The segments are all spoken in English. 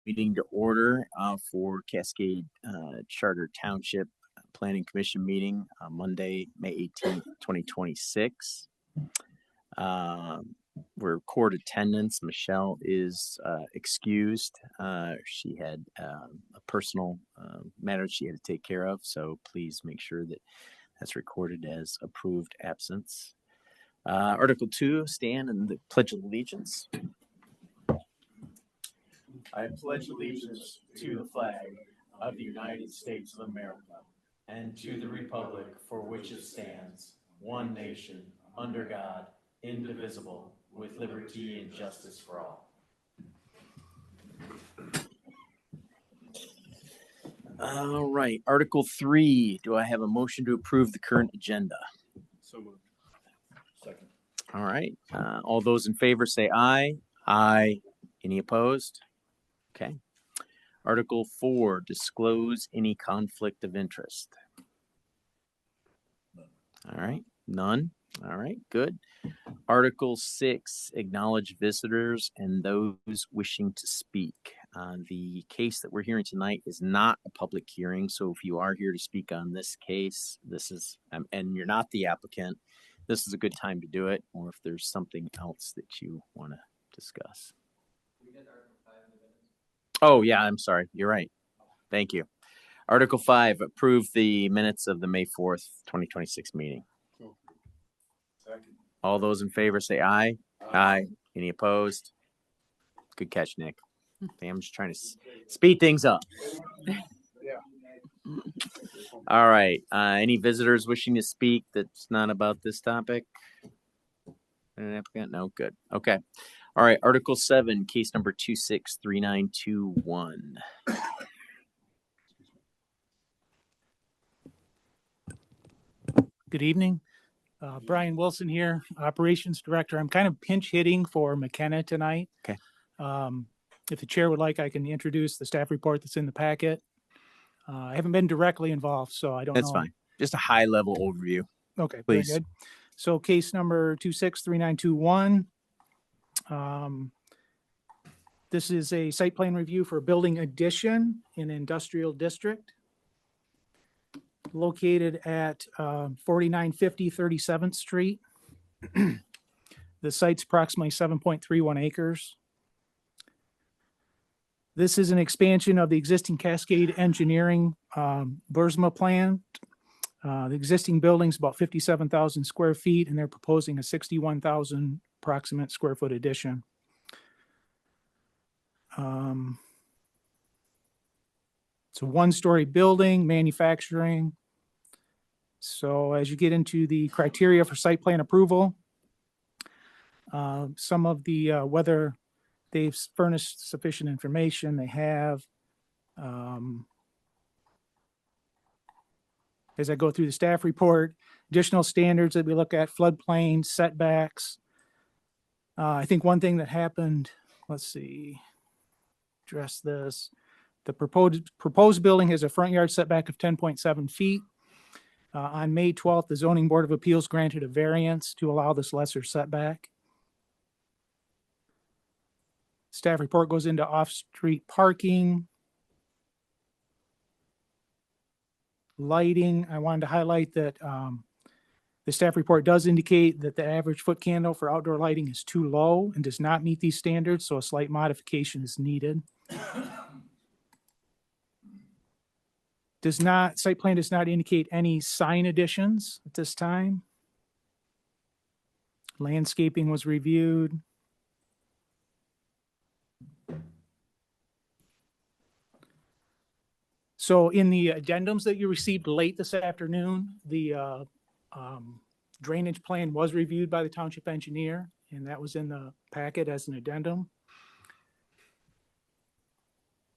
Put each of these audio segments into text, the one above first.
Meeting to order for Cascade Charter Township Planning Commission meeting Monday, May 18th, 2026. We're court attendance. Michelle is excused. She had a personal matter she had to take care of, so please make sure that that's recorded as approved absence. Article 2, stand and the Pledge of Allegiance. I pledge allegiance to the flag of the United States of America and to the republic for which it stands, one nation, under God, indivisible, with liberty and justice for all. All right, Article 3. Do I have a motion to approve the current agenda? So moved. Second. All right. All those in favor say aye. Aye. Any opposed? Okay. Article 4, disclose any conflict of interest. All right. None. All right. Good. Article 6, acknowledge visitors and those wishing to speak. The case that we're hearing tonight is not a public hearing. So if you are here to speak on this case, this is, and you're not the applicant, this is a good time to do it. Or if there's something else that you want to discuss. Oh, yeah, I'm sorry. You're right. Thank you. Article 5, approve the minutes of the May 4th, 2026 meeting. Second. All those in favor say aye. Aye. Any opposed? Good catch, Nick. Okay, I'm just trying to speed things up. Yeah. All right. Any visitors wishing to speak that's not about this topic? An applicant? No, good. Okay. All right. Article 7, case number 263921. Good evening. Brian Wilson here, Operations Director. I'm kind of pinch hitting for McKenna tonight. Okay. If the chair would like, I can introduce the staff report that's in the packet. I haven't been directly involved, so I don't know. That's fine. Just a high level overview. Okay, Please. very good. So case number 263921. This is a site plan review for a building addition in industrial district located at 4950 37th Street. The site's approximately 7.31 acres. This is an expansion of the existing Cascade Engineering Bursma plant. The existing building's about 57,000 square feet, and they're proposing a 61,000 approximate square foot addition. It's a one-story building, manufacturing. So as you get into the criteria for site plan approval, some of the whether they've furnished sufficient information, they have. As I go through the staff report, additional standards that we look at, floodplain, setbacks. I think one thing that happened, let's see, address this. The proposed building has a front yard setback of 10.7 feet. On May 12th, the Zoning Board of Appeals granted a variance to allow this lesser setback. Staff report goes into off-street parking. Lighting, I wanted to highlight that the staff report does indicate that the average foot candle for outdoor lighting is too low and does not meet these standards, so a slight modification is needed. Site plan does not indicate any sign additions at this time. Landscaping was reviewed. So in the addendums that you received late this afternoon, the drainage plan was reviewed by the township engineer, and that was in the packet as an addendum.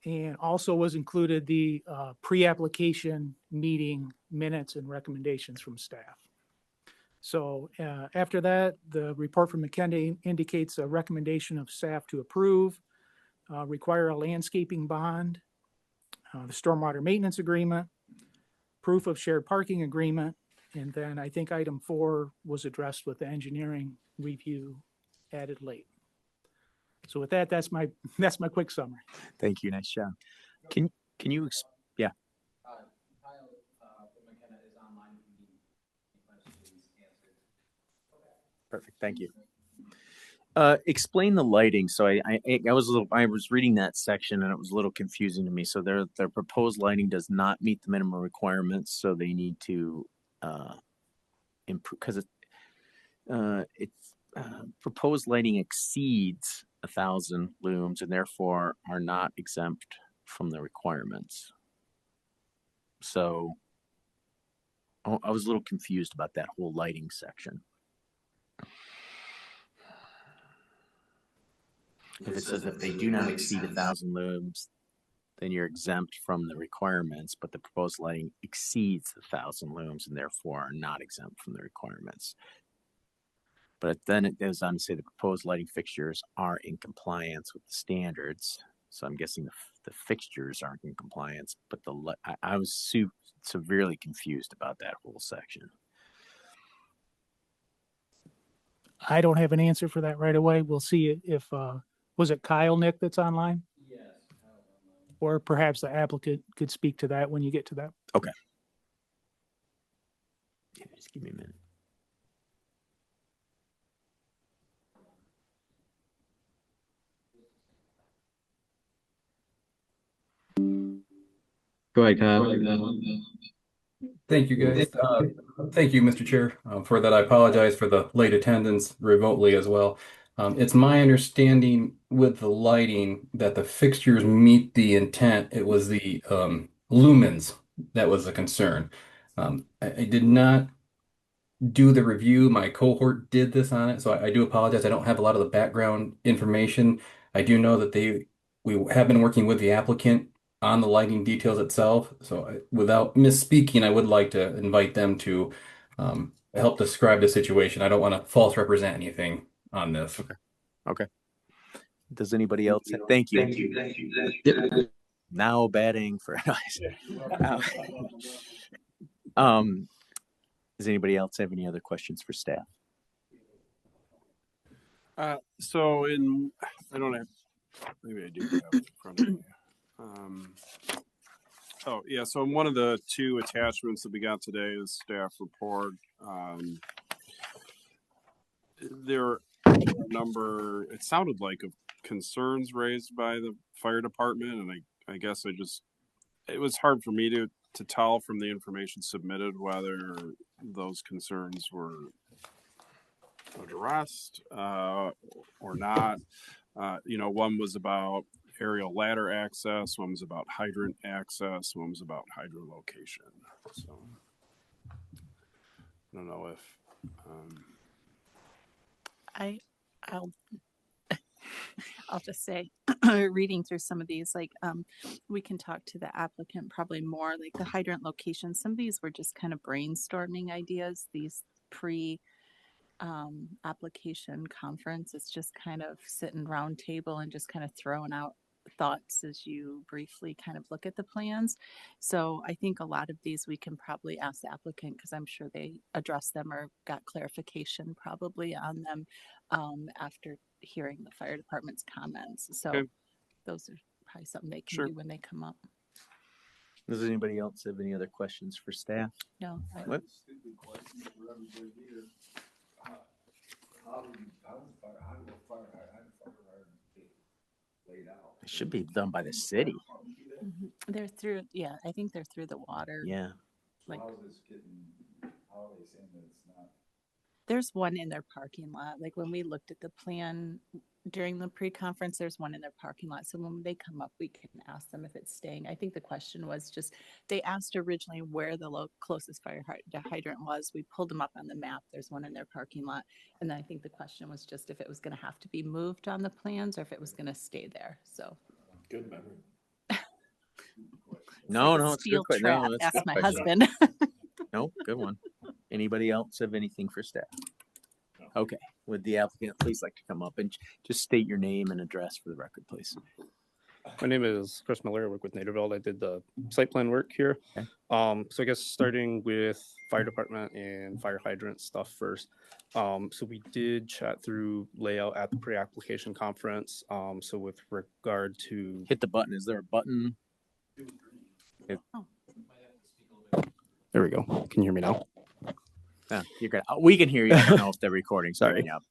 And also was included the pre-application meeting minutes and recommendations from staff. So after that, the report from McKenna indicates a recommendation of staff to approve, require a landscaping bond, the stormwater maintenance agreement, proof of shared parking agreement, And then I think item 4 was addressed with the engineering review added late. So with that, that's my quick summary. Thank you. Nice job. Can you yeah. Kyle from McKenna is online. If you need any questions answered. Perfect. Thank you. Explain the lighting. So I was reading that section and it was a little confusing to me. So their proposed lighting does not meet the minimum requirements, so they need to improve because it's proposed lighting exceeds 1,000 looms and therefore are not exempt from the requirements. So I was a little confused about that whole lighting section. If it says if they do not exceed 1,000 looms, then you're exempt from the requirements, but the proposed lighting exceeds 1,000 looms and therefore are not exempt from the requirements. But then it goes on to say the proposed lighting fixtures are in compliance with the standards. So I'm guessing the fixtures aren't in compliance, but I was severely confused about that whole section. I don't have an answer for that right away. We'll see if was it Kyle, Nick, that's online? Yes, Kyle's online. Or perhaps the applicant could speak to that when you get to that. Okay. Yeah, just give me a minute. Go ahead, Kyle. Thank you, guys. Thank you, Mr. Chair, for that. I apologize for the late attendance remotely as well. It's my understanding with the lighting that the fixtures meet the intent. It was the lumens that was a concern. I did not do the review. My cohort did this on it, so I do apologize. I don't have a lot of the background information. I do know that we have been working with the applicant on the lighting details itself. So without misspeaking, I would like to invite them to help describe the situation. I don't want to false represent anything on this. Okay. Does anybody else? Thank you. Yep. Now batting for does anybody else have any other questions for staff? I don't have, maybe I do have it in front of me. So in one of the 2 attachments that we got today is staff report. There are a number, it sounded like, of concerns raised by the fire department, and I guess it was hard for me to tell from the information submitted whether those concerns were addressed or not. One was about aerial ladder access, one was about hydrant access, one was about hydrolocation. So I don't know if I'll just say, reading through some of these, we can talk to the applicant probably more, like the hydrant location. Some of these were just kind of brainstorming ideas. These application conference, it's just kind of sitting round table and just kind of throwing out thoughts as you briefly kind of look at the plans. So I think a lot of these we can probably ask the applicant, because I'm sure they addressed them or got clarification probably on them after hearing the fire department's comments. So those are probably something they can do when they come up. Does anybody else have any other questions for staff? No. What? It should be done by the city. Mm-hmm. They're through, I think they're through the water. Yeah. There's one in their parking lot. Like when we looked at the plan during the pre-conference, there's one in their parking lot. So when they come up, we can ask them if it's staying. I think the question was just, they asked originally where the closest fire hydrant was. We pulled them up on the map. There's one in their parking lot. And then I think the question was just if it was going to have to be moved on the plans or if it was going to stay there. So good memory. No, it's a good question. No, ask my husband. No, good one. Anybody else have anything for staff? Okay. Would the applicant please like to come up and just state your name and address for the record, please? My name is Chris Miller. I work with Naderville. I did the site plan work here. Okay. So I guess starting with fire department and fire hydrant stuff first. So we did chat through layout at the pre-application conference. So with regard to Hit the button. Is there a button? there we go. Can you hear me now? You're good. We can hear you. I don't know if the recording's Sorry. picking up.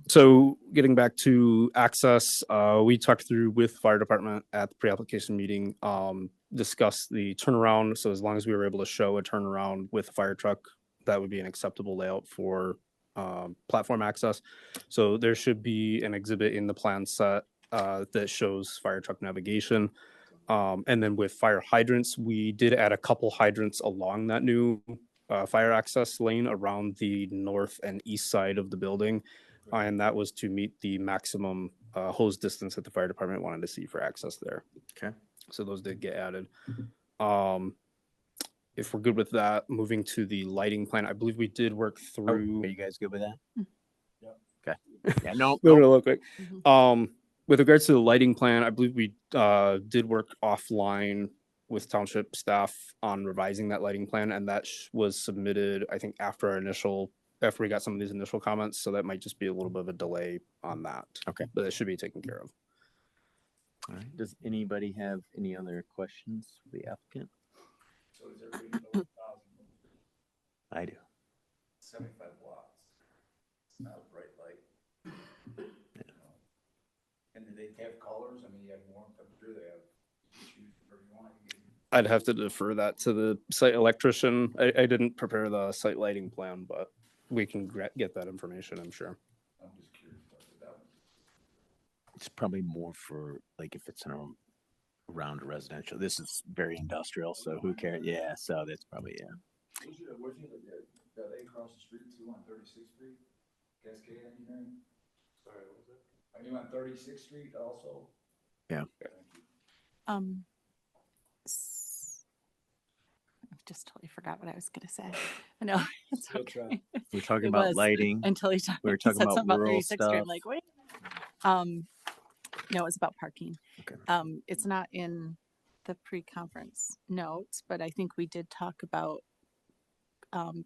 So getting back to access, we talked through with fire department at the pre-application meeting, discussed the turnaround. So as long as we were able to show a turnaround with a fire truck, that would be an acceptable layout for platform access. So there should be an exhibit in the plan set that shows fire truck navigation. And then with fire hydrants, we did add a couple hydrants along that new fire access lane around the north and east side of the building. And that was to meet the maximum hose distance that the fire department wanted to see for access there. Okay. So those did get added. If we're good with that, moving to the lighting plan, I believe we did work through. Are you guys good with that? Yep. Okay. Yeah. No. Real quick. With regards to the lighting plan, I believe we did work offline with township staff on revising that lighting plan, and that was submitted, I think, after we got some of these initial comments. So that might just be a little bit of a delay on that. Okay. But it should be taken care of. All right. Does anybody have any other questions for the applicant? So is everybody know 1,000? I do. 75 watts. It's not a bright light. And do they have colors? I mean, you have warm temperature, they have, you can choose whatever you want. I'd have to defer that to the site electrician. I didn't prepare the site lighting plan, but we can get that information, I'm sure. I'm just curious about that one. It's probably more for like if it's around a residential. This is very industrial, so who cares? Yeah, so that's probably Where's the they across the street too on 36th Street? Cascade Engineering? Sorry, what was it? Are you on 36th Street also? Yeah. I just totally forgot what I was going to say. I know it's okay. We're talking It about was lighting. until he We were he talking said about something about rural 36th Street. stuff. I'm like, wait. No, it was about parking. Okay. It's not in the pre-conference notes, but I think we did talk about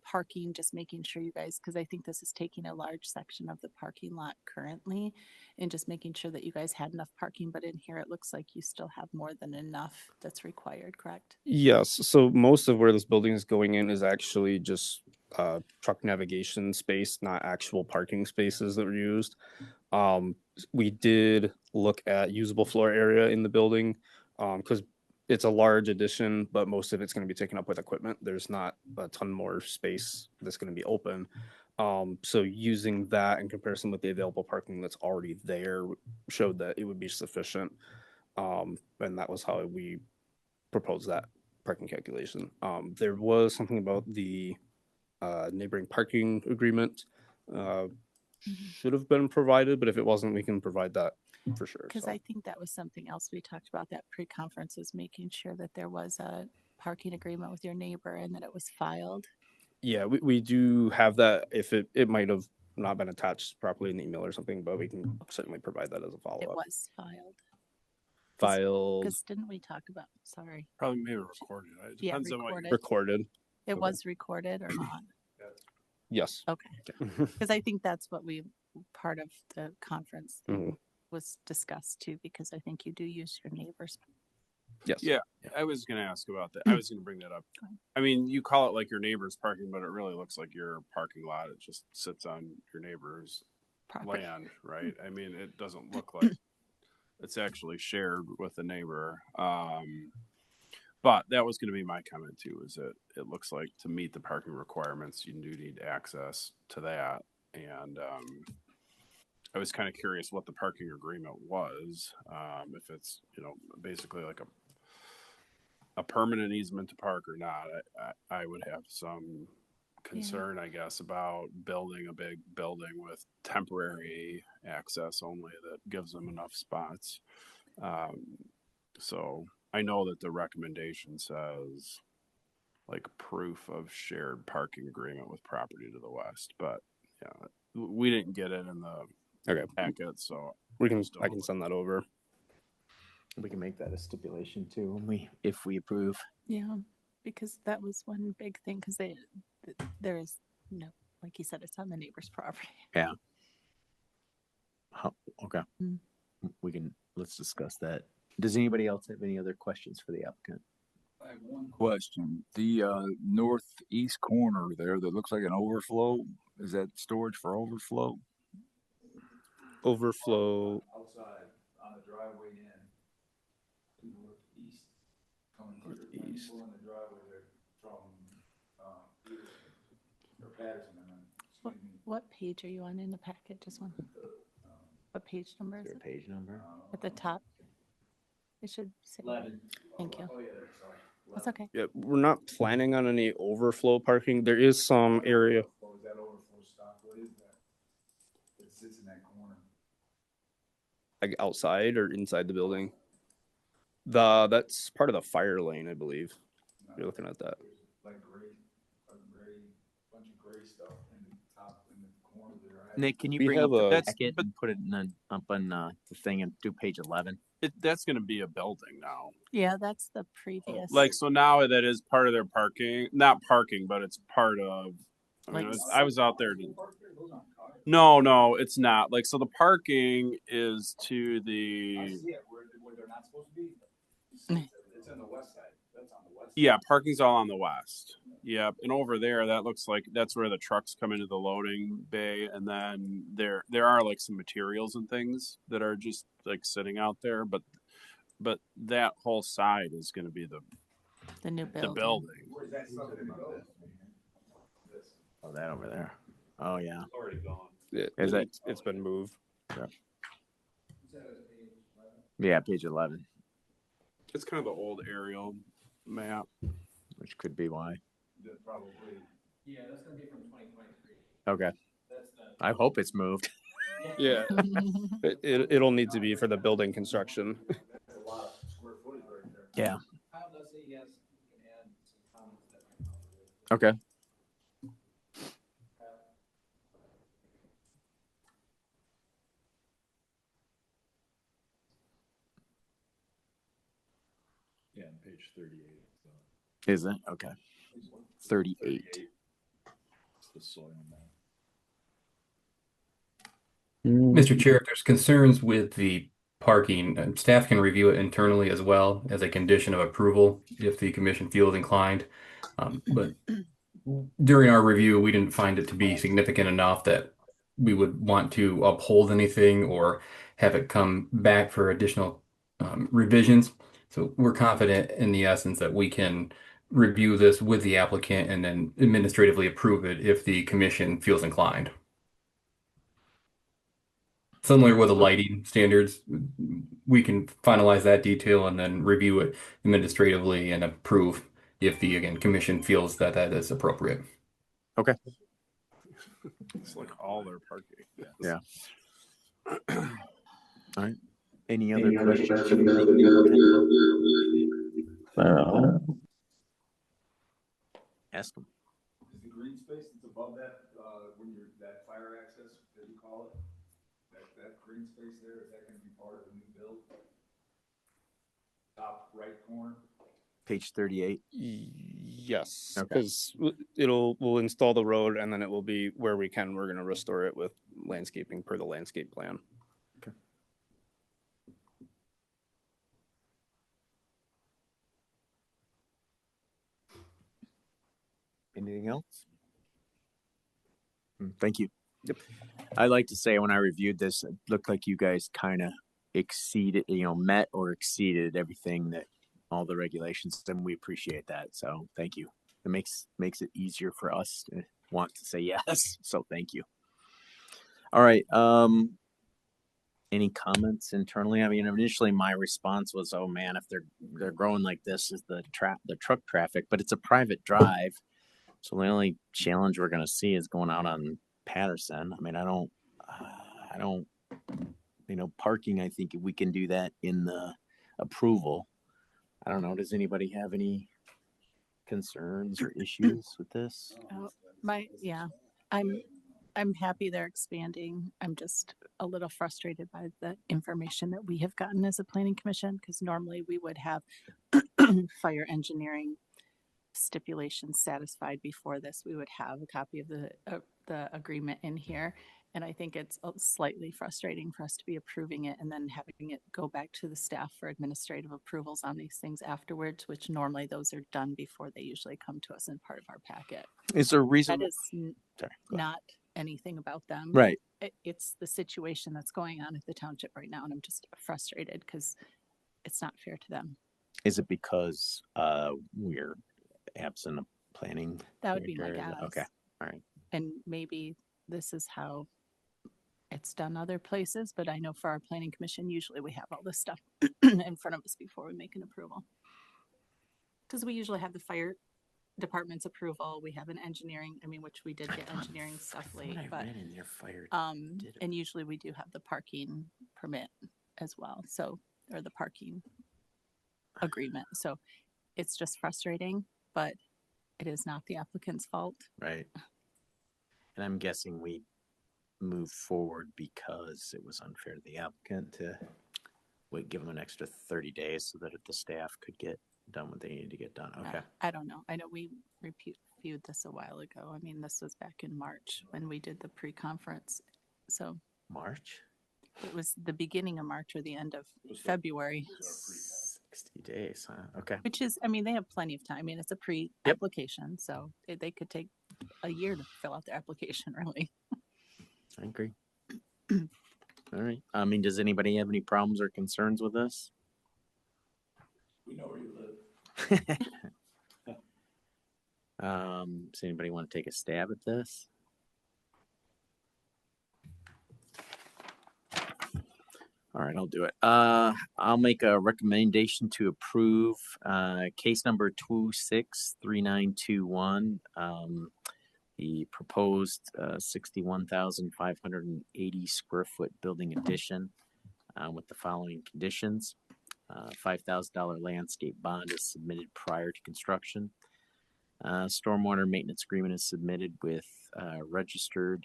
parking, just making sure you guys, because I think this is taking a large section of the parking lot currently, and just making sure that you guys had enough parking. But in here, it looks like you still have more than enough that's required, correct? Yes. So most of where this building is going in is actually just truck navigation space, not actual parking spaces that were used. We did look at usable floor area in the building because it's a large addition, but most of it's going to be taken up with equipment. There's not a ton more space that's going to be open. So using that in comparison with the available parking that's already there showed that it would be sufficient. And that was how we proposed that parking calculation. There was something about the neighboring parking agreement should have been provided, but if it wasn't, we can provide that for sure. Because I think that was something else we talked about that pre-conference, was making sure that there was a parking agreement with your neighbor and that it was filed. Yeah, we do have that. If it might have not been attached properly in the email or something, but we can certainly provide that as a follow-up. It was filed. Filed. Because didn't we talk about, sorry. Probably maybe recorded. It depends on what recorded. Recorded. It Okay. was recorded or not? Yes. Okay. Because I think that's what part of the conference Mhm. was discussed too, because I think you do use your neighbors. Yes. Yeah, I was going to ask about that. I was going to bring that up. I mean, you call it like your neighbor's parking, but it really looks like your parking lot. It just sits on your neighbor's Property. land, right? I mean, it doesn't look like it's actually shared with the neighbor. But that was going to be my comment too, is that it looks like to meet the parking requirements, you do need access to that. And I was kind of curious what the parking agreement was. If it's, basically like a permanent easement to park or not. I would have some concern, I guess, about building a big building with temporary access only that gives them enough spots. So I know that the recommendation says like proof of shared parking agreement with property to the west, but yeah, we didn't get it in the Okay. packet, so I can send that over. We can make that a stipulation too if we approve. Yeah, because that was one big thing, because there is no, like you said, it's on the neighbor's property. Yeah. Okay. Mm. Let's discuss that. Does anybody else have any other questions for the applicant? I have one question. The northeast corner there that looks like an overflow, is that storage for overflow? Overflow. Outside on the driveway in northeast, coming through. Northeast. People in the driveway there from Peterson or Patterson, I meant. What, what page are you on in the packet? Just one. What page number Is is there a it? page number? At the top? It should say. 11. Thank you. Oh yeah, sorry. That's okay. Yeah, we're not planning on any overflow parking. There is some area. What is that overflow stop? What is that? It sits in that corner. Like outside or inside the building. That's part of the fire lane, I believe. You're looking at that. Like bunch of gray stuff in the top, in the corner there. Nick, can you We bring have up the a- packet and put it up on the thing and do page 11? That's going to be a building now. Yeah, that's the previous. Like, so now that is part of their parking, not parking, but it's part of, Like- I was out there. No, it's not. Like, so the parking is to I the, see it where they're not supposed to be. It's on the west side. That's on the west side. yeah, parking's all on the west. Yep. And over there, that looks like that's where the trucks come into the loading bay. And then there are like some materials and things that are just like sitting out there. But that whole side is going to be the new building. the building. Where's that stuff gonna go? Oh, that over there. Oh, yeah. Already gone. Is it? It's been moved. Yeah, page 11, It's kind of the old aerial map. which could be why. Probably. Yeah, that's gonna be from 2023. Okay. That's the. I hope it's moved. Yeah. It'll need to be for the building construction. That's a lot of square footage right there. Yeah. Kyle does say yes, he can add some comments that might help with it. Okay. Yeah, on page 38. Is it? Okay. 38. It's the soil map. Mr. Chair, if there's concerns with the parking, staff can review it internally as well as a condition of approval if the commission feels inclined. But during our review, we didn't find it to be significant enough that we would want to uphold anything or have it come back for additional revisions. So we're confident in the essence that we can review this with the applicant and then administratively approve it if the commission feels inclined. Similar with the lighting standards, we can finalize that detail and then review it administratively and approve if the, again, commission feels that that is appropriate. Okay. It's like all their parking. Yeah. All right. Any other questions? For the applicant? Ask them. Is the green space that's above that, when you're, that fire access, that you call it? That green space there, is that gonna be part of the new build? Top right corner? Page 38. Yes, Okay. because we'll install the road and then it will be where we can. We're going to restore it with landscaping per the landscape plan. Okay. Anything else? Thank you. Yep. I'd like to say when I reviewed this, it looked like you guys kind of exceeded, met or exceeded everything that all the regulations, and we appreciate that. So thank you. It makes it easier for us to want to say yes. So thank you. All right. Any comments internally? I mean, initially my response was, "Oh man, if they're growing like this, is the truck traffic?" But it's a private drive, so the only challenge we're going to see is going out on Patterson. I mean, I don't, parking. I think we can do that in the approval. I don't know. Does anybody have any concerns or issues with this? Oh, I I'm happy they're expanding. I'm just a little frustrated by the information that we have gotten as a planning commission, because normally we would have fire engineering stipulations satisfied before this. We would have a copy of the agreement in here. And I think it's slightly frustrating for us to be approving it and then having it go back to the staff for administrative approvals on these things afterwards, which normally those are done before they usually come to us in part of our packet. Is there a reason? That is Sorry, go ahead. not anything about them. Right. It's the situation that's going on at the township right now. And I'm just frustrated because it's not fair to them. Is it because we're absent of planning? That would be my director? guess. Okay. All right. And maybe this is how it's done other places, but I know for our planning commission, usually we have all this stuff in front of us before we make an approval. Because we usually have the fire department's approval, we have an engineering, which we did get engineering stuff late, but in your fire. and usually we do have the parking permit as well, so, or the parking agreement. So it's just frustrating, but it is not the applicant's fault. Right. And I'm guessing we moved forward because it was unfair to the applicant to give them an extra 30 days so that the staff could get done what they needed to get done. Okay. I don't know. I know we reviewed this a while ago. This was back in March when we did the pre-conference. So March? it was the beginning of March or the end of February. 60 days, huh? Okay. Which is, they have plenty of time. It's a pre-application, so they could take a year to fill out their application, really. I agree. All right. Does anybody have any problems or concerns with this? We know where you live. Does anybody want to take a stab at this? All right, I'll do it. I'll make a recommendation to approve case number 263921. The proposed 61,580 square foot building addition with the following conditions. $5,000 landscape bond is submitted prior to construction. Stormwater maintenance agreement is submitted with registered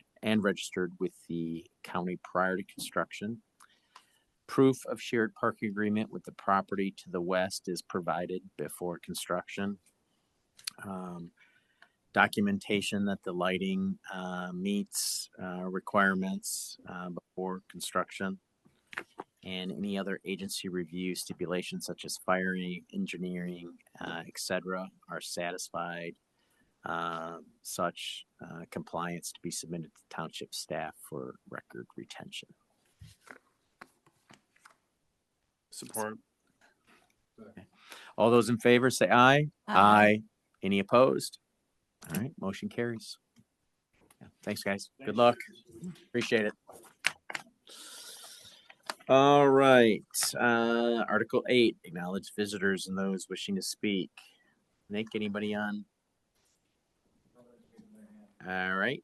with the county prior to construction. Proof of shared parking agreement with the property to the west is provided before construction. Documentation that the lighting meets requirements before construction, and any other agency review stipulations such as fire engineering, etc., are satisfied. Such compliance to be submitted to township staff for record retention. Support. Okay. All those in favor say aye. Aye. Any opposed? All right, motion carries. Yeah, thanks, guys. Good luck. Appreciate it. All right. Article 8, acknowledge visitors and those wishing to speak. Nick, anybody on? All right.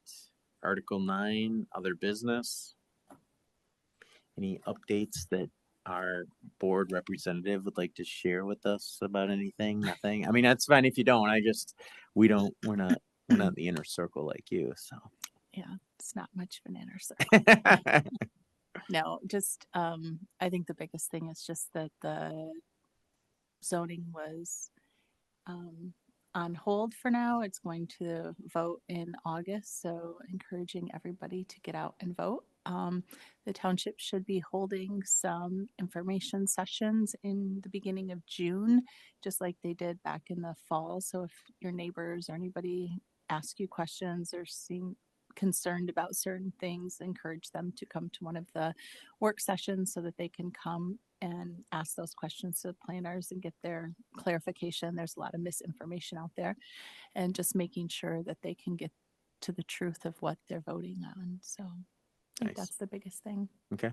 Article 9, other business. Any updates that our board representative would like to share with us about anything? Nothing. That's fine if you don't. We're not the inner circle like you. So Yeah, it's not much of an inner circle. No, just I think the biggest thing is just that the zoning was on hold for now. It's going to vote in August, so encouraging everybody to get out and vote. The township should be holding some information sessions in the beginning of June, just like they did back in the fall. So if your neighbors or anybody ask you questions or seem concerned about certain things, encourage them to come to one of the work sessions so that they can come and ask those questions to the planners and get their clarification. There's a lot of misinformation out there, and just making sure that they can get to the truth of what they're voting on. So I think that's the biggest thing. Okay.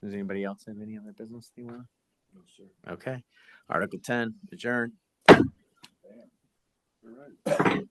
Does anybody else have any other business they want? No, sir. Okay. Article 10, adjourn. Damn. You're right.